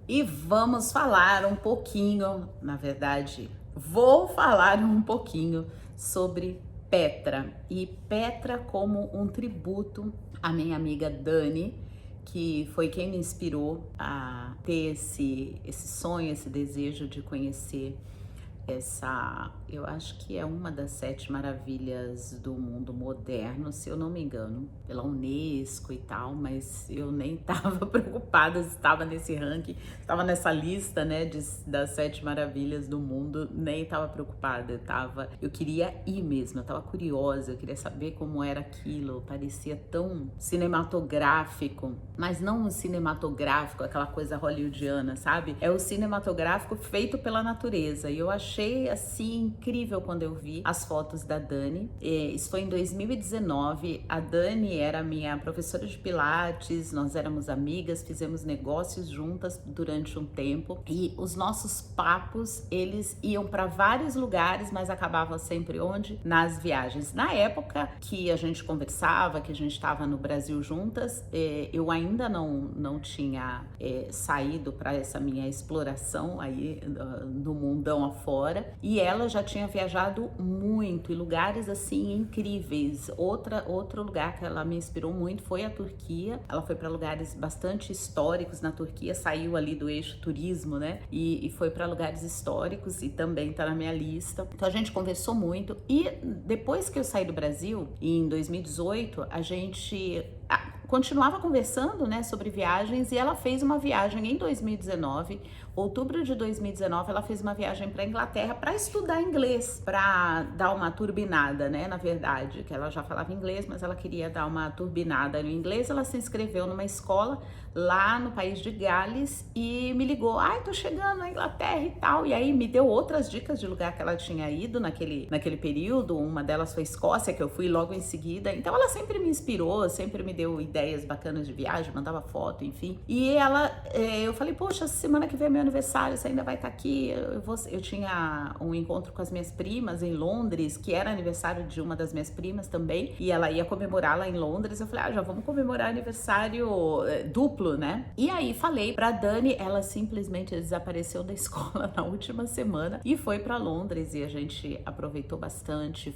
E vamos falar um pouquinho, na verdade, vou falar um pouquinho sobre Petra. E Petra como um tributo à minha amiga Dani, que foi quem me inspirou a ter esse sonho, esse desejo de conhecer eu acho que é uma das 7 maravilhas do mundo moderno, se eu não me engano, pela Unesco e tal, mas eu nem estava preocupada se estava nesse ranking, estava nessa lista, né, das 7 maravilhas do mundo, nem estava preocupada, eu queria ir mesmo, eu estava curiosa, eu queria saber como era aquilo, parecia tão cinematográfico, mas não um cinematográfico, aquela coisa hollywoodiana, sabe? É o cinematográfico feito pela natureza, e eu achei assim incrível quando eu vi as fotos da Dani. Isso foi em 2019. A Dani era minha professora de pilates, nós éramos amigas, fizemos negócios juntas durante um tempo e os nossos papos, eles iam para vários lugares, mas acabavam sempre onde? Nas viagens. Na época que a gente conversava, que a gente estava no Brasil juntas, eu ainda não tinha saído para essa minha exploração aí no mundão afora, e ela já tinha viajado muito em lugares assim incríveis. Outro lugar que ela me inspirou muito foi a Turquia. Ela foi para lugares bastante históricos na Turquia, saiu ali do eixo turismo, né? E foi para lugares históricos e também tá na minha lista. Então a gente conversou muito e depois que eu saí do Brasil, em 2018, a gente continuava conversando, né, sobre viagens, e ela fez uma viagem em 2019, outubro de 2019, ela fez uma viagem para Inglaterra para estudar inglês, para dar uma turbinada, né, na verdade, que ela já falava inglês, mas ela queria dar uma turbinada no inglês. Ela se inscreveu numa escola lá no país de Gales e me ligou, tô chegando na Inglaterra e tal, e aí me deu outras dicas de lugar que ela tinha ido naquele período. Uma delas foi Escócia, que eu fui logo em seguida. Então ela sempre me inspirou, sempre me deu ideias bacanas de viagem, mandava foto, enfim. E eu falei, poxa, semana que vem é meu aniversário, você ainda vai estar aqui? Eu tinha um encontro com as minhas primas em Londres, que era aniversário de uma das minhas primas também, e ela ia comemorar lá em Londres. Eu falei, já vamos comemorar aniversário duplo, né? E aí falei pra Dani, ela simplesmente desapareceu da escola na última semana e foi pra Londres, e a gente aproveitou bastante,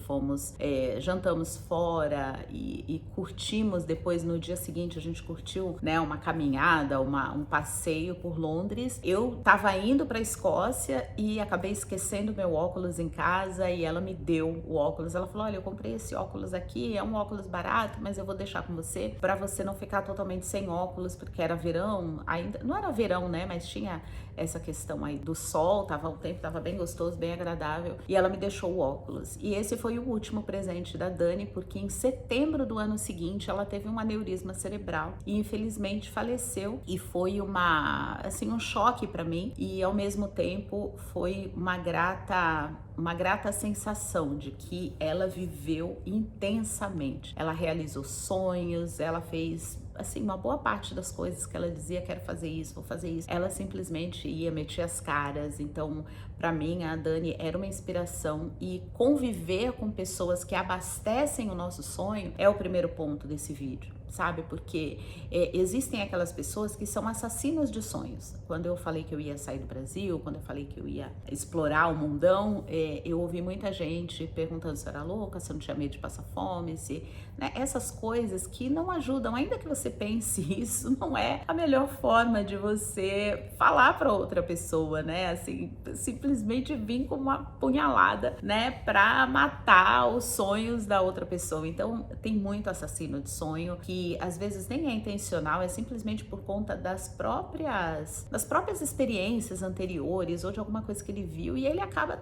jantamos fora e curtimos. Depois, no dia seguinte, a gente curtiu, né, uma caminhada, um passeio por Londres. Eu tava indo pra Escócia e acabei esquecendo meu óculos em casa, e ela me deu o óculos. Ela falou, olha, eu comprei esse óculos aqui, é um óculos barato, mas eu vou deixar com você pra você não ficar totalmente sem óculos, porque era verão, ainda não era verão, né, mas tinha essa questão aí do sol, o tempo tava bem gostoso, bem agradável, e ela me deixou o óculos. E esse foi o último presente da Dani, porque em setembro do ano seguinte ela teve um aneurisma cerebral e infelizmente faleceu, e foi um choque para mim, e ao mesmo tempo foi uma grata sensação de que ela viveu intensamente. Ela realizou sonhos, ela fez assim uma boa parte das coisas que ela dizia, quero fazer isso, vou fazer isso. Ela simplesmente ia meter as caras. Então, para mim, a Dani era uma inspiração, e conviver com pessoas que abastecem o nosso sonho é o primeiro ponto desse vídeo, sabe? Porque existem aquelas pessoas que são assassinos de sonhos. Quando eu falei que eu ia sair do Brasil, quando eu falei que eu ia explorar o mundão, eu ouvi muita gente perguntando se eu era louca, se eu não tinha medo de passar fome, né, essas coisas que não ajudam. Ainda que você pense isso, não é a melhor forma de você falar para outra pessoa, né? Assim, simplesmente vir com uma punhalada, né, para matar os sonhos da outra pessoa. Então, tem muito assassino de sonho que às vezes nem é intencional, é simplesmente por conta das próprias experiências anteriores ou de alguma coisa que ele viu, e ele acaba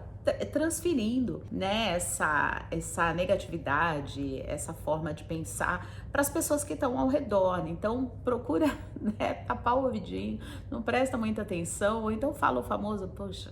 transferindo, né, essa negatividade, essa forma de pensar para as pessoas que estão ao redor. Então procura, né, tapar o ouvidinho, não presta muita atenção, ou então fala o famoso, poxa,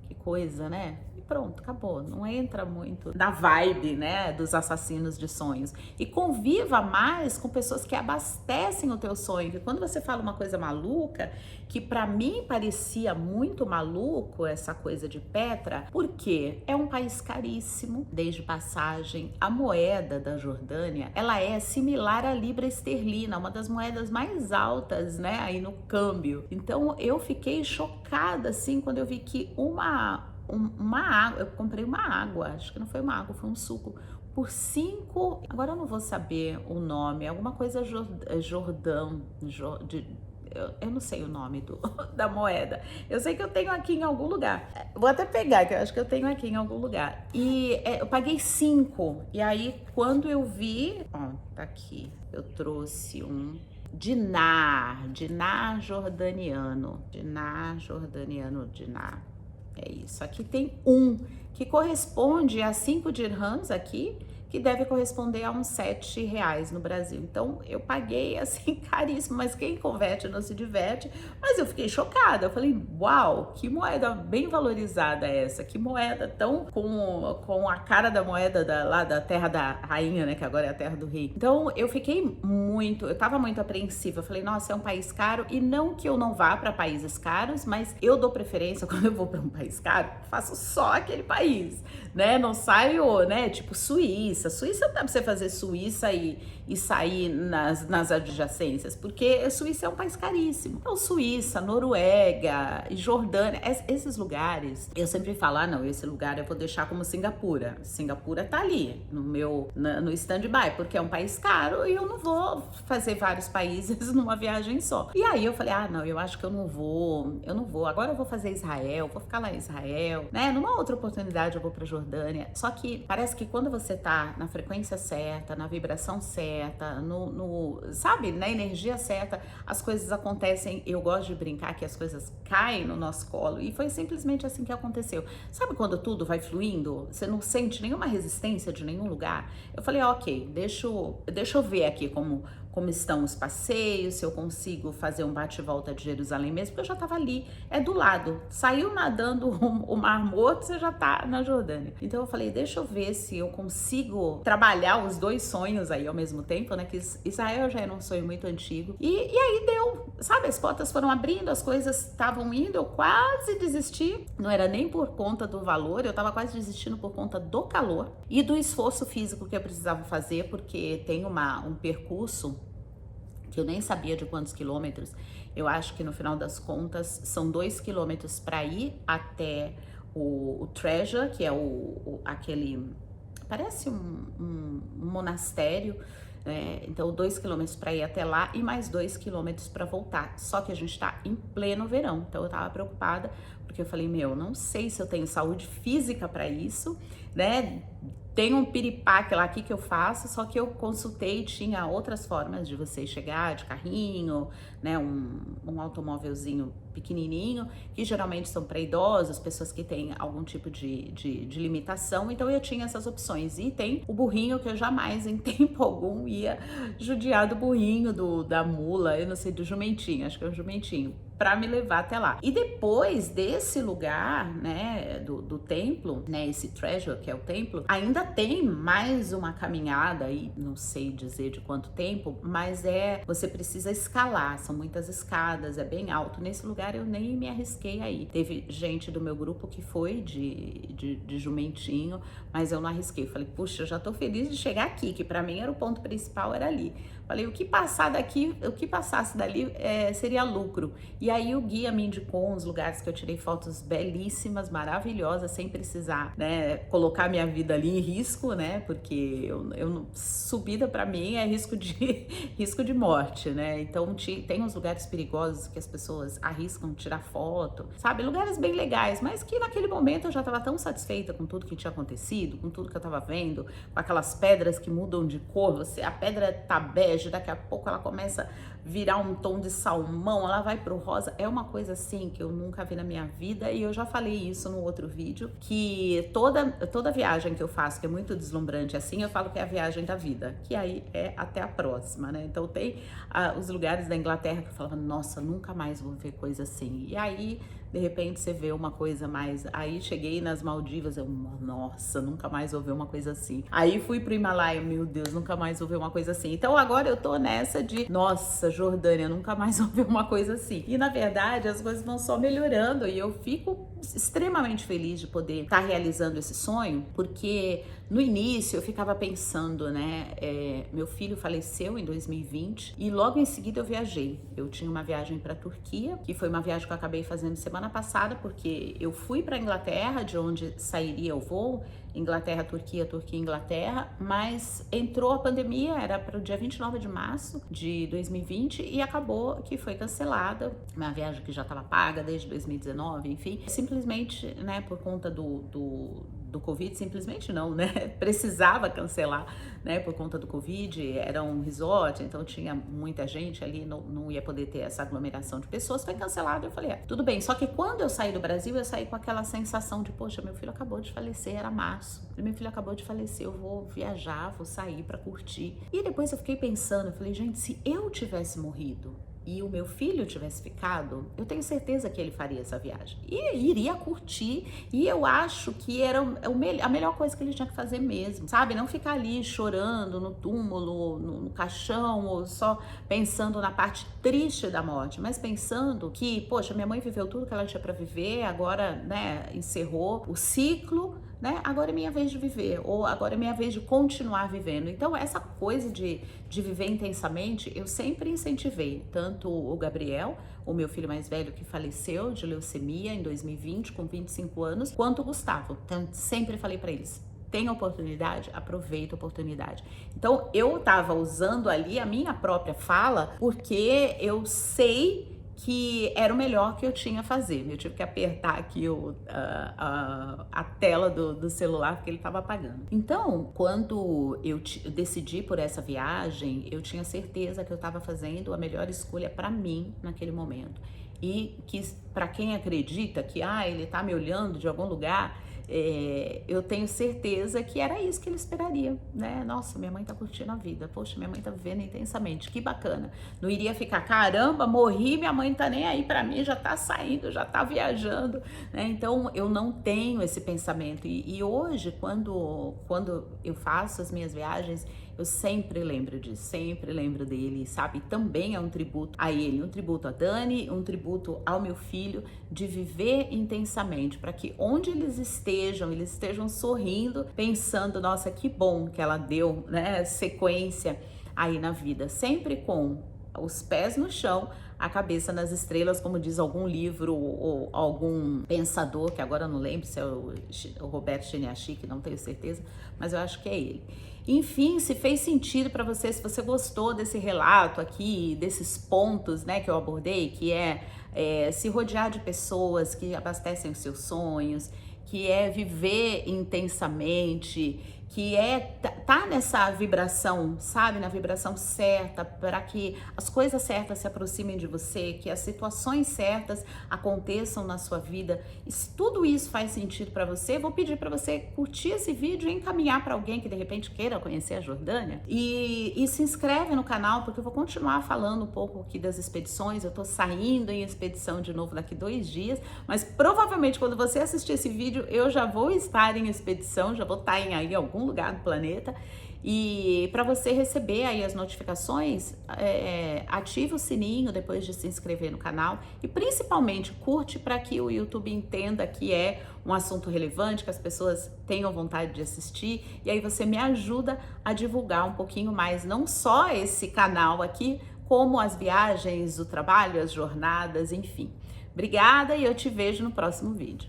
que coisa, né? E pronto, acabou. Não entra muito na vibe, né, dos assassinos de sonhos. E conviva mais com pessoas que abastecem o teu sonho. Que quando você fala uma coisa maluca, que para mim parecia muito maluco essa coisa de Petra, porque é um país caríssimo, desde passagem. A moeda da Jordânia, ela é similar à libra esterlina, uma das moedas mais altas, né, aí no câmbio. Então eu fiquei chocada assim quando eu vi que uma água, eu comprei uma água, acho que não foi uma água, foi um suco, por 5, agora eu não vou saber o nome, alguma coisa Jordão, eu não sei o nome da moeda. Eu sei que eu tenho aqui em algum lugar. Vou até pegar, que eu acho que eu tenho aqui em algum lugar. E eu paguei 5. E aí, quando eu vi... Ó, tá aqui. Eu trouxe um dinar jordaniano. Dinar. É isso. Aqui tem um, que corresponde a 5 dirhams aqui, que deve corresponder a uns R$ 7 no Brasil. Então, eu paguei, assim, caríssimo, mas quem converte não se diverte. Mas eu fiquei chocada, eu falei, uau, que moeda bem valorizada é essa, que moeda tão com a cara da moeda lá da terra da rainha, né, que agora é a terra do rei. Então, eu tava muito apreensiva, eu falei, nossa, é um país caro, e não que eu não vá para países caros, mas eu dou preferência, quando eu vou para um país caro, faço só aquele país, né, não saio, né, tipo Suíça dá pra você fazer Suíça e sair nas adjacências, porque Suíça é um país caríssimo. Então, Suíça, Noruega e Jordânia, esses lugares, eu sempre falo, não, esse lugar eu vou deixar como Singapura. Singapura tá ali, no stand-by, porque é um país caro e eu não vou fazer vários países numa viagem só. E aí eu falei, não, eu acho que eu não vou, agora eu vou fazer Israel, vou ficar lá em Israel, né? Numa outra oportunidade eu vou pra Jordânia. Só que parece que quando você tá na frequência certa, na vibração certa, sabe, na energia certa, as coisas acontecem. Eu gosto de brincar que as coisas caem no nosso colo, e foi simplesmente assim que aconteceu. Sabe quando tudo vai fluindo? Você não sente nenhuma resistência de nenhum lugar? Eu falei, ok, deixa eu ver aqui como estão os passeios, se eu consigo fazer um bate-volta de Jerusalém mesmo, porque eu já estava ali, é do lado. Saiu nadando o Mar Morto, você já tá na Jordânia. Então eu falei, deixa eu ver se eu consigo trabalhar os dois sonhos aí ao mesmo tempo, né? Que Israel já era um sonho muito antigo. E aí deu, sabe? As portas foram abrindo, as coisas estavam indo, eu quase desisti. Não era nem por conta do valor, eu tava quase desistindo por conta do calor e do esforço físico que eu precisava fazer, porque tem um percurso que eu nem sabia de quantos quilômetros. Eu acho que no final das contas são 2 quilômetros para ir até o Treasure, que é aquele, parece um monastério, né? Então 2 quilômetros para ir até lá e mais 2 quilômetros para voltar. Só que a gente tá em pleno verão, então eu tava preocupada, porque eu falei, não sei se eu tenho saúde física para isso, né? Tem um piripaque lá, aqui que eu faço, só que eu consultei, tinha outras formas de você chegar de carrinho, né, um automóvelzinho pequenininho, que geralmente são para idosos, pessoas que têm algum tipo de limitação, então eu tinha essas opções. E tem o burrinho, que eu jamais, em tempo algum, ia judiar do burrinho, da mula, eu não sei, do jumentinho, acho que é o jumentinho, para me levar até lá. E depois desse lugar, né, do templo, né, esse treasure que é o templo, ainda tem mais uma caminhada aí, não sei dizer de quanto tempo, mas você precisa escalar, são muitas escadas, é bem alto. Nesse lugar eu nem me arrisquei aí. Teve gente do meu grupo que foi de jumentinho, mas eu não arrisquei. Falei, puxa, eu já tô feliz de chegar aqui, que para mim era o ponto principal, era ali. Falei, o que passasse dali seria lucro. E aí o guia me indicou uns lugares que eu tirei fotos belíssimas, maravilhosas, sem precisar, né, colocar minha vida ali em risco, né, porque subida para mim é risco de morte, né. Então tem uns lugares perigosos que as pessoas arriscam tirar foto, sabe, lugares bem legais, mas que naquele momento eu já estava tão satisfeita com tudo que tinha acontecido, com tudo que eu estava vendo, com aquelas pedras que mudam de cor, a pedra tá bege, daqui a pouco ela começa a virar um tom de salmão, ela vai pro rosa, é uma coisa assim que eu nunca vi na minha vida. E eu já falei isso no outro vídeo, que toda viagem que eu faço, que é muito deslumbrante assim, eu falo que é a viagem da vida, que aí é até a próxima, né? Então tem os lugares da Inglaterra que eu falava, nossa, nunca mais vou ver coisa coisa assim. E aí, de repente, você vê uma coisa mais... Aí cheguei nas Maldivas, eu, nossa, nunca mais vou ver uma coisa assim. Aí fui pro Himalaia, meu Deus, nunca mais vou ver uma coisa assim. Então agora eu tô nessa de, nossa, Jordânia, nunca mais vou ver uma coisa assim. E na verdade, as coisas vão só melhorando e eu fico extremamente feliz de poder estar realizando esse sonho, porque no início eu ficava pensando, né, meu filho faleceu em 2020 e logo em seguida eu viajei. Eu tinha uma viagem para a Turquia, que foi uma viagem que eu acabei fazendo semana passada, porque eu fui para Inglaterra, de onde sairia o voo, Inglaterra, Turquia, Turquia, Inglaterra, mas entrou a pandemia, era para o dia 29 de março de 2020 e acabou que foi cancelada, uma viagem que já estava paga desde 2019, enfim, simplesmente, né, por conta do Covid, simplesmente não, né, precisava cancelar, né, por conta do Covid, era um resort, então tinha muita gente ali, não ia poder ter essa aglomeração de pessoas, foi cancelado. Eu falei, tudo bem, só que quando eu saí do Brasil, eu saí com aquela sensação de, poxa, meu filho acabou de falecer, era março, meu filho acabou de falecer, eu vou viajar, vou sair pra curtir. E depois eu fiquei pensando, eu falei, gente, se eu tivesse morrido e o meu filho tivesse ficado, eu tenho certeza que ele faria essa viagem e iria curtir, e eu acho que era a melhor coisa que ele tinha que fazer mesmo, sabe? Não ficar ali chorando no túmulo, no caixão, ou só pensando na parte triste da morte, mas pensando que, poxa, minha mãe viveu tudo que ela tinha para viver, agora, né, encerrou o ciclo, né? Agora é minha vez de viver, ou agora é minha vez de continuar vivendo. Então, essa coisa de viver intensamente, eu sempre incentivei, tanto o Gabriel, o meu filho mais velho que faleceu de leucemia em 2020, com 25 anos, quanto o Gustavo. Então, sempre falei para eles, tem oportunidade, aproveita a oportunidade. Então, eu tava usando ali a minha própria fala, porque eu sei que era o melhor que eu tinha a fazer. Eu tive que apertar aqui a tela do celular porque ele estava apagando. Então, quando eu decidi por essa viagem, eu tinha certeza que eu estava fazendo a melhor escolha para mim naquele momento. E que para quem acredita que ele tá me olhando de algum lugar, eu tenho certeza que era isso que ele esperaria, né? Nossa, minha mãe tá curtindo a vida, poxa, minha mãe tá vivendo intensamente, que bacana. Não iria ficar, caramba, morri, minha mãe tá nem aí pra mim, já tá saindo, já tá viajando, né? Então, eu não tenho esse pensamento. E hoje, quando eu faço as minhas viagens, eu sempre lembro disso, sempre lembro dele, sabe? Também é um tributo a ele, um tributo a Dani, um tributo ao meu filho, de viver intensamente, para que onde eles estejam sorrindo, pensando, nossa, que bom que ela deu, né, sequência aí na vida, sempre com os pés no chão, a cabeça nas estrelas, como diz algum livro ou algum pensador, que agora eu não lembro se é o Roberto Cheniachique, não tenho certeza, mas eu acho que é ele. Enfim, se fez sentido para você, se você gostou desse relato aqui, desses pontos, né, que eu abordei, que é se rodear de pessoas que abastecem os seus sonhos, que é viver intensamente, que tá nessa vibração, sabe? Na vibração certa, para que as coisas certas se aproximem de você, que as situações certas aconteçam na sua vida. E se tudo isso faz sentido para você, vou pedir para você curtir esse vídeo e encaminhar para alguém que de repente queira conhecer a Jordânia. E se inscreve no canal, porque eu vou continuar falando um pouco aqui das expedições. Eu tô saindo em expedição de novo daqui 2 dias, mas provavelmente quando você assistir esse vídeo, eu já vou estar em expedição, já vou estar em aí algum lugar do planeta. E para você receber aí as notificações, ative o sininho depois de se inscrever no canal e principalmente curte, para que o YouTube entenda que é um assunto relevante, que as pessoas tenham vontade de assistir, e aí você me ajuda a divulgar um pouquinho mais, não só esse canal aqui, como as viagens, o trabalho, as jornadas, enfim. Obrigada e eu te vejo no próximo vídeo.